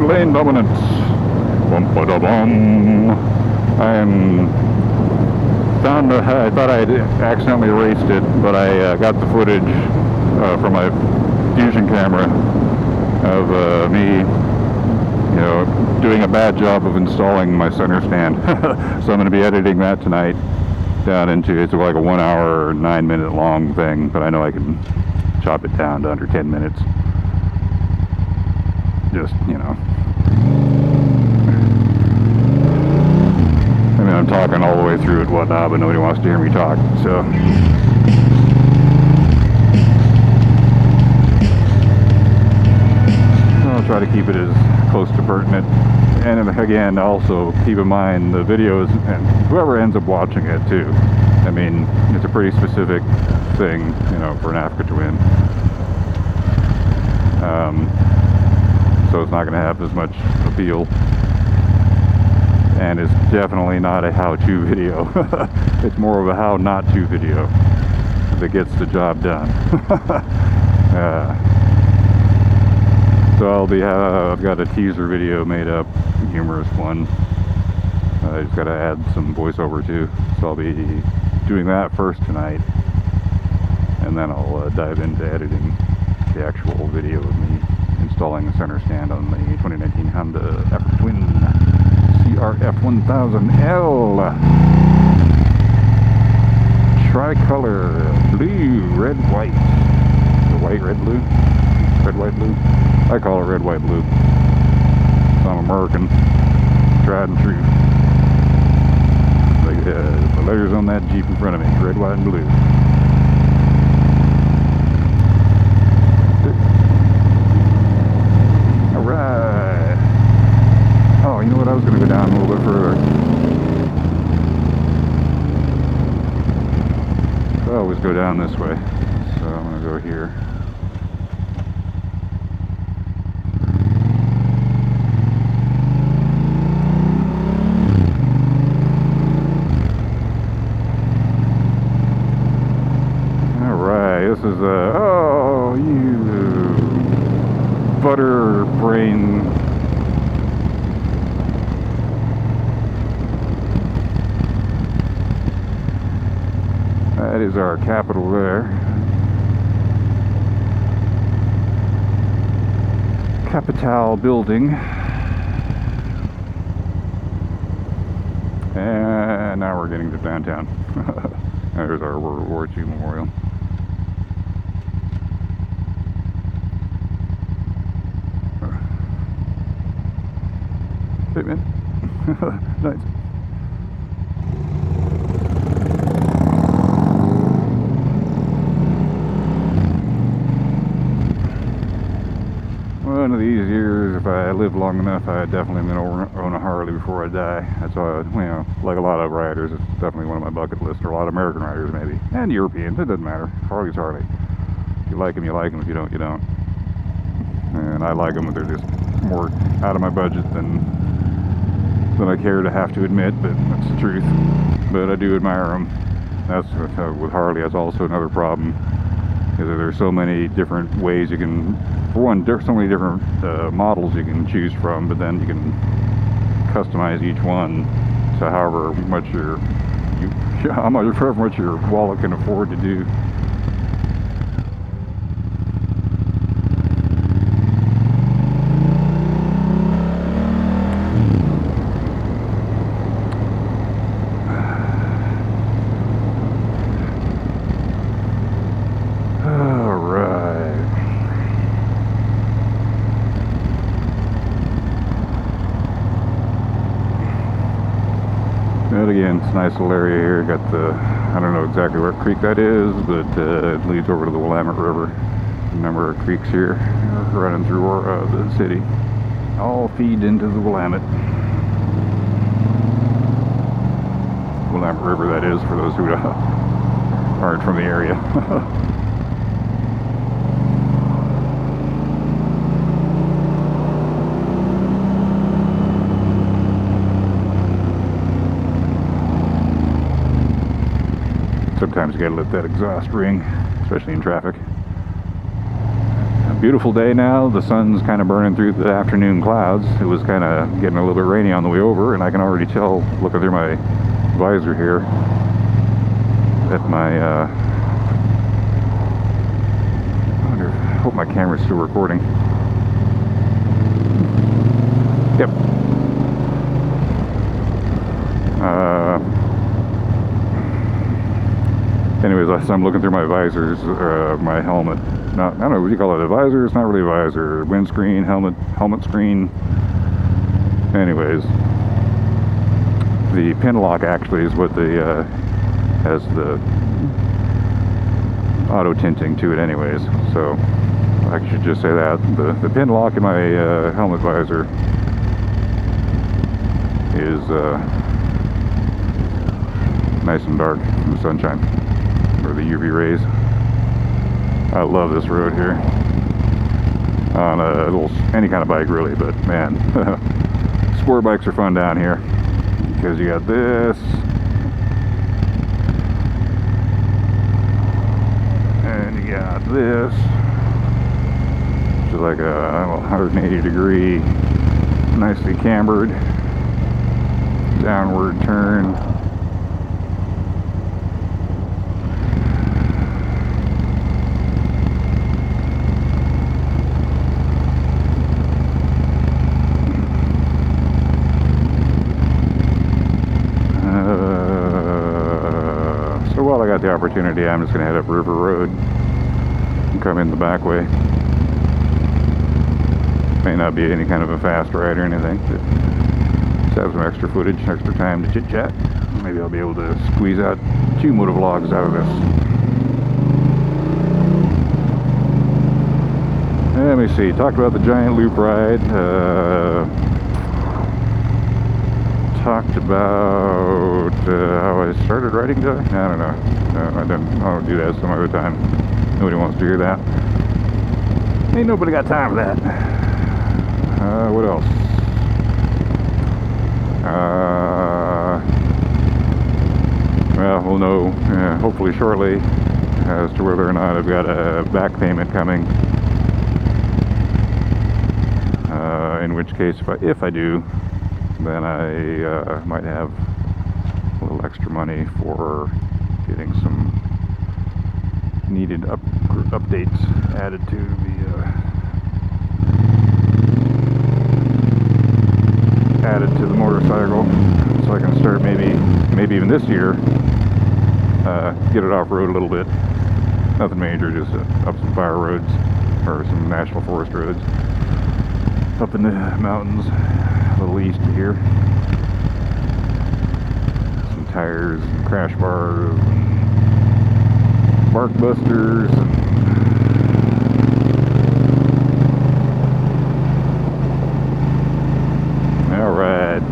lane dominance. Bum-ba-da-bum. I thought I had accidentally erased it, but I got the footage from my Fusion camera of me, you know, doing a bad job of installing my center stand. So I'm going to be editing that tonight down into, it's like a 1 hour, 9 minute long thing, but I know I can chop it down to under 10 minutes. Just, you know. I mean, I'm talking all the way through it, whatnot, but nobody wants to hear me talk, so. I'll try to keep it as close to pertinent. And again, also keep in mind the videos and whoever ends up watching it too. I mean, it's a pretty specific thing, you know, for an Africa Twin. So it's not going to have as much appeal. And it's definitely not a how-to video. It's more of a how-not-to video that gets the job done. So I've got a teaser video made up, a humorous one. I just got to add some voiceover too. So I'll be doing that first tonight, and then I'll dive into editing the actual video of me installing the center stand on the 2019 Honda Africa Twin CRF 1000L. Tricolor, blue, red, white. The white, red, blue. Red, white, blue. I call it red, white, blue. So I'm American, tried and true. Like the letters on that Jeep in front of me, red, white, and blue. All right. Oh, you know what? I was going to go down a little bit further. I always go down this way, so I'm going to go here. This is oh, you butter brain. That is our capital there. Capitol building. And now we're getting to downtown. There's our World War II memorial. Hey man. Nice. One of these years, if I live long enough, I definitely am going to own a Harley before I die. That's why, you know, like a lot of riders, it's definitely one of my bucket lists, or a lot of American riders maybe, and Europeans, it doesn't matter. Harley's Harley. If you like them, you like them. If you don't, you don't. And I like them, but they're just more out of my budget than I care to have to admit, but that's the truth. But I do admire them. That's with Harley. That's also another problem, is that there's so many different ways you can. For one, there's so many different models you can choose from, but then you can customize each one to however much however much your wallet can afford to do. Again, it's a nice little area here. Got the, I don't know exactly where creek that is, but it leads over to the Willamette River. A number of creeks here running through the city. All feed into the Willamette. Willamette River, that is, for those who aren't from the area. Sometimes you gotta let that exhaust ring, especially in traffic. Beautiful day now. The sun's kind of burning through the afternoon clouds. It was kind of getting a little bit rainy on the way over, and I can already tell, looking through my visor here, that my I hope my camera's still recording. Yep. Anyways, as I'm looking through my visors, my helmet. I don't know what you call it, a visor? It's not really a visor. Windscreen, helmet screen. Anyways, the pin lock actually is what has the auto tinting to it anyways. So I should just say that. The pin lock in my helmet visor is nice and dark from the sunshine or the UV rays. I love this road here on a little any kind of bike really, but man, sport bikes are fun down here because you got this, and you got this, which is like a 180 degree, nicely cambered downward turn. The opportunity, I'm just going to head up River Road and come in the back way. May not be any kind of a fast ride or anything, but just have some extra footage, extra time to chit chat. Maybe I'll be able to squeeze out 2 motovlogs out of this. Let me see, talked about the giant loop ride, talked about how I started riding today. I don't know. I'll do that some other time. Nobody wants to hear that. Ain't nobody got time for that. What else? Well, we'll know hopefully shortly as to whether or not I've got a back payment coming. In which case, if I do, then I might have a little extra money for getting some needed updates added to the motorcycle, so I can start maybe even this year get it off road a little bit. Nothing major, just up some fire roads or some national forest roads up in the mountains a little east of here. Some tires and crash bars and bark busters and alright.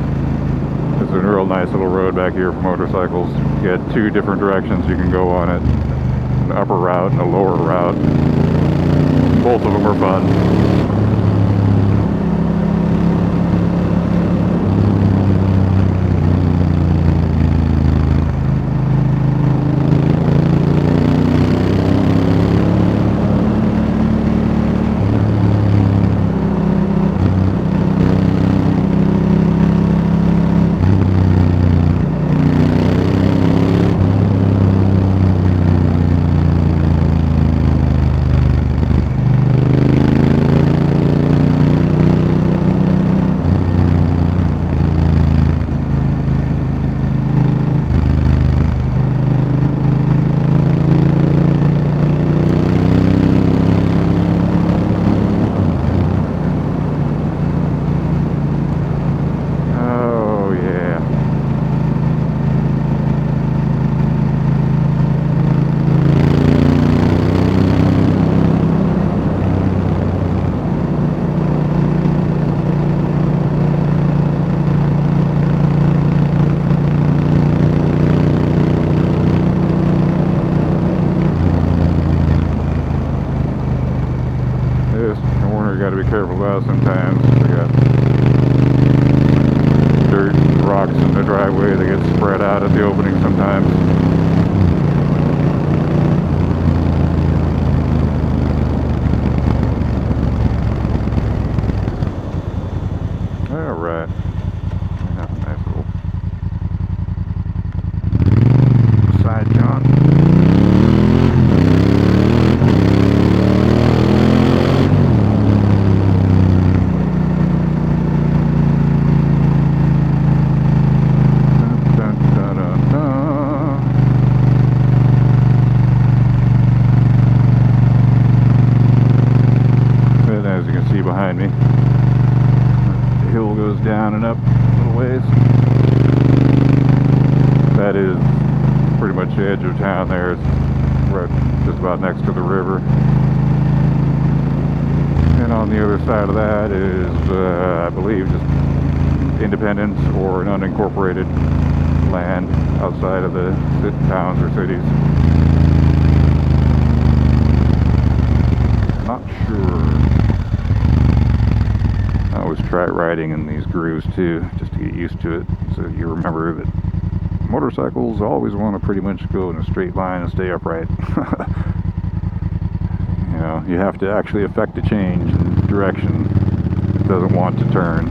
This is a real nice little road back here for motorcycles. You got 2 different directions you can go on it. An upper route and a lower route. Both of them are fun. Careful about sometimes. They got dirt and rocks in the driveway that get spread out at the opening sometimes. the edge of town there. It's right just about next to the river. And on the other side of that is, I believe, just independence or an unincorporated land outside of the towns or cities. Not sure. I always try riding in these grooves too, just to get used to it, so you remember that motorcycles always want to pretty much go in a straight line and stay upright. You know, you have to actually affect a change in direction. It doesn't want to turn.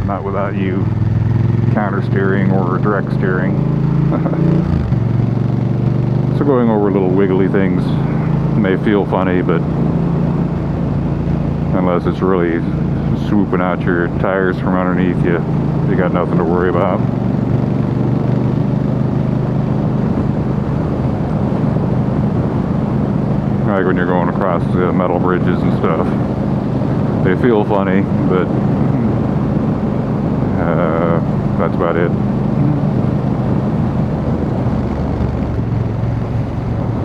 Not without you counter steering or direct steering. So going over little wiggly things may feel funny, but unless it's really swooping out your tires from underneath you, you got nothing to worry about. Like when you're going across the metal bridges and stuff. They feel funny, but that's about it.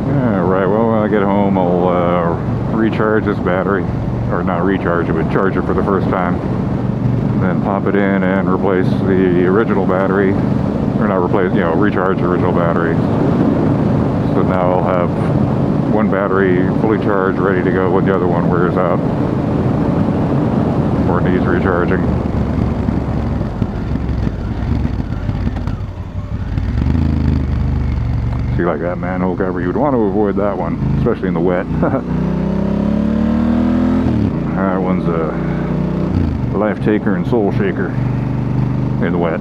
Yeah, right, well, when I get home, I'll recharge this battery. Or not recharge it, but charge it for the first time. Then pop it in and replace the original battery. Or not replace, you know, recharge the original battery. So now I'll have one battery fully charged, ready to go when the other one wears out. Or needs recharging. See, like that manhole cover, you'd want to avoid that one, especially in the wet. That one's a life taker and soul shaker in the wet.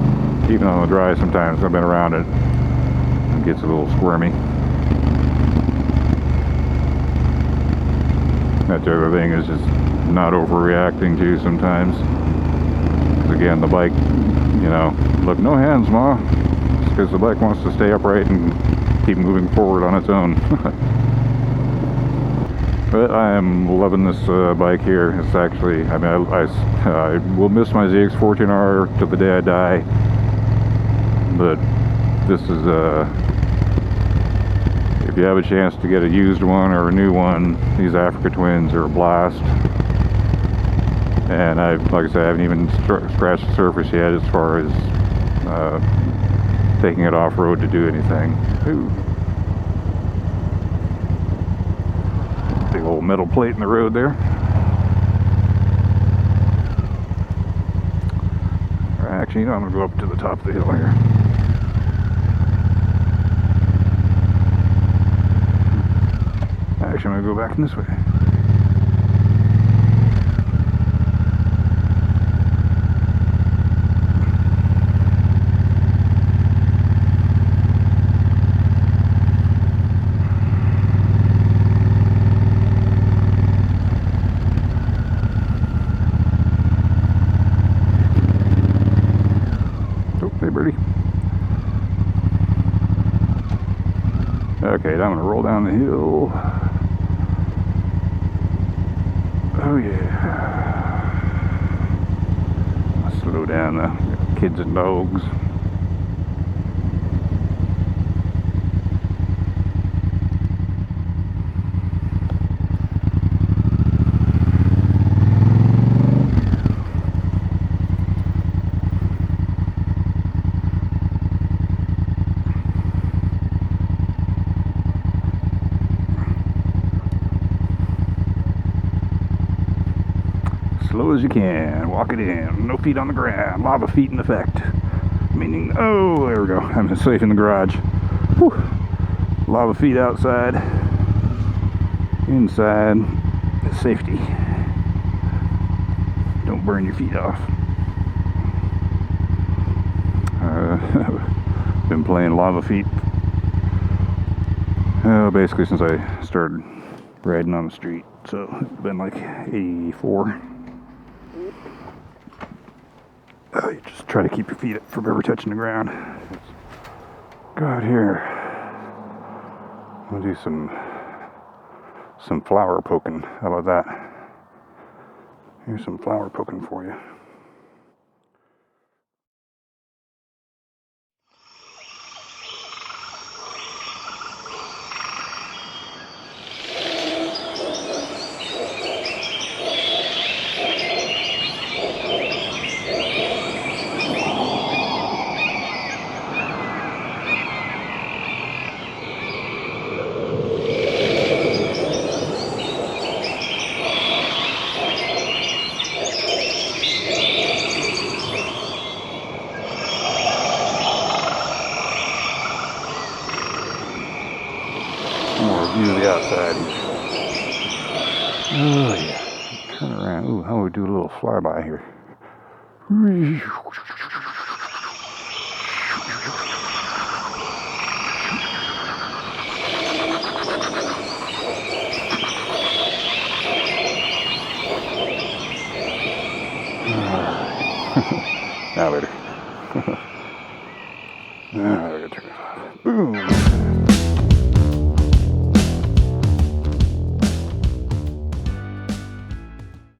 Even on the dry sometimes, I've been around it. It gets a little squirmy. That's the other thing, is just not overreacting to sometimes. Because again, the bike, you know, look, no hands, Ma. It's because the bike wants to stay upright and keep moving forward on its own. But I am loving this bike here. It's actually, I mean, I will miss my ZX14R till the day I die. But this is, if you have a chance to get a used one or a new one, these Africa Twins are a blast. And like I said, I haven't even scratched the surface yet as far as taking it off-road to do anything. Ooh. Big old metal plate in the road there. Actually, you know, I'm going to go up to the top of the hill here. Actually, I'm going to go back in this way. Okay, now I'm going to roll down the hill. Oh yeah. I'll slow down the kids and dogs. Slow as you can, walk it in, no feet on the ground, lava feet in effect. Meaning, oh, there we go, I'm safe in the garage. Whew. Lava feet outside, inside, safety. Don't burn your feet off. Been playing lava feet basically since I started riding on the street, so it's been like 84. You just try to keep your feet from ever touching the ground. Go out here. We'll do some flower poking. How about that? Here's some flower poking for you. view of the outside. Oh yeah. Turn around. Ooh, how would we do a little flyby here? Now later. Now I gotta turn it off. Boom.